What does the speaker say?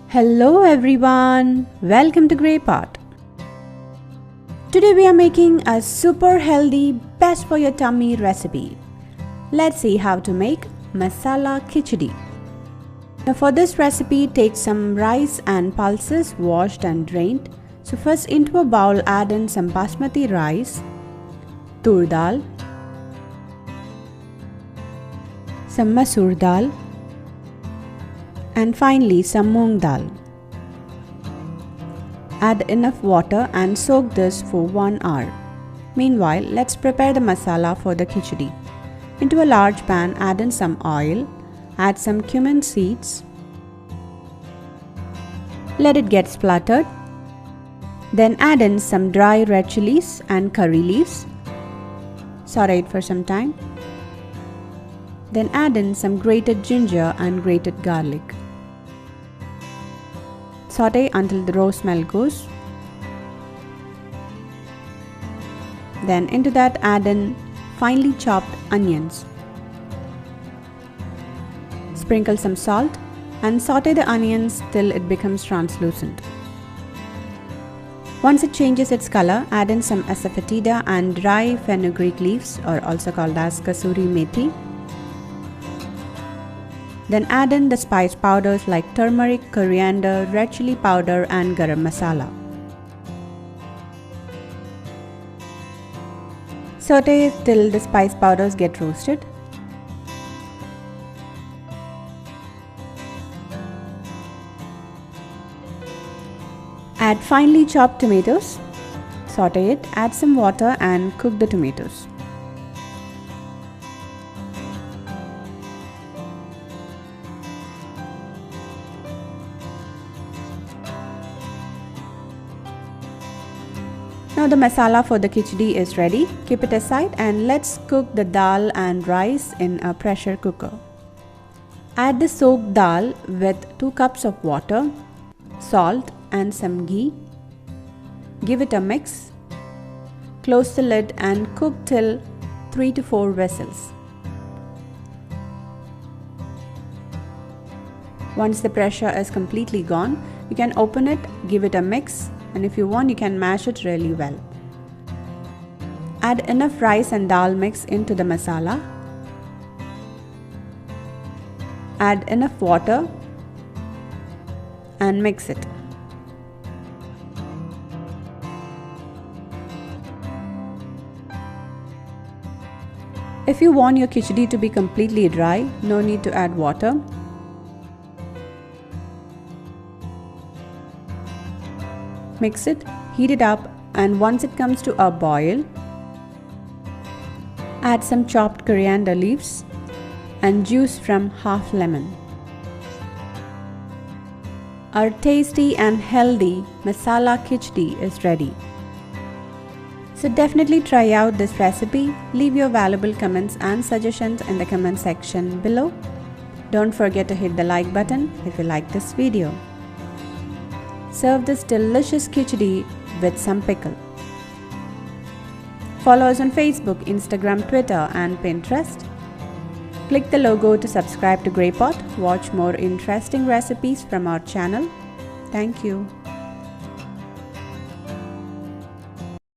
Hello everyone, welcome to Grey Pot. Today we are making a super healthy, best for your tummy recipe. Let's see how to make Masala Khichdi. Now for this recipe, take some rice and pulses washed and drained. So first into a bowl add in some Basmati rice, Toor Dal, some Masoor Dal, and finally some Moong Dal. Add enough water and soak this for 1 hour. Meanwhile, let's prepare the masala for the khichdi. Into a large pan, add in some oil, add some cumin seeds. Let it get spluttered. Then add in some dry red chilies and curry leaves. Saute it for some time. Then add in some grated ginger and grated garlic. Saute until the raw smell goes. Then into that add in finely chopped onions. Sprinkle some salt and saute the onions till it becomes translucent. Once it changes its color, add in some Asafoetida and dry fenugreek leaves, or also called as Kasuri Methi. Then add in the spice powders like turmeric, coriander, red chili powder and Garam Masala. Saute till the spice powders get roasted. Add finely chopped tomatoes. Saute it, add some water and cook the tomatoes. Now the masala for the khichdi is ready. Keep it aside and let's cook the dal and rice in a pressure cooker. Add the soaked dal with 2 cups of water, salt and some ghee. Give it a mix. Close the lid and cook till 3 to 4 whistles. Once the pressure is completely gone, you can open it, give it a mix, and if you want you can mash it really well. Add enough rice and dal mix into the masala. Add enough water and mix it. If you want your khichdi to be completely dry, no need to add water. Mix it, heat it up, and once it comes to a boil, add some chopped coriander leaves and juice from half lemon. Our tasty and healthy masala khichdi is ready. So definitely try out this recipe. Leave your valuable comments and suggestions in the comment section below. Don't forget to hit the like button if you like this video. Serve this delicious khichdi with some pickle. Follow us on Facebook, Instagram, Twitter and Pinterest. Click the logo to subscribe to Grey Pot. Watch more interesting recipes from our channel. Thank you.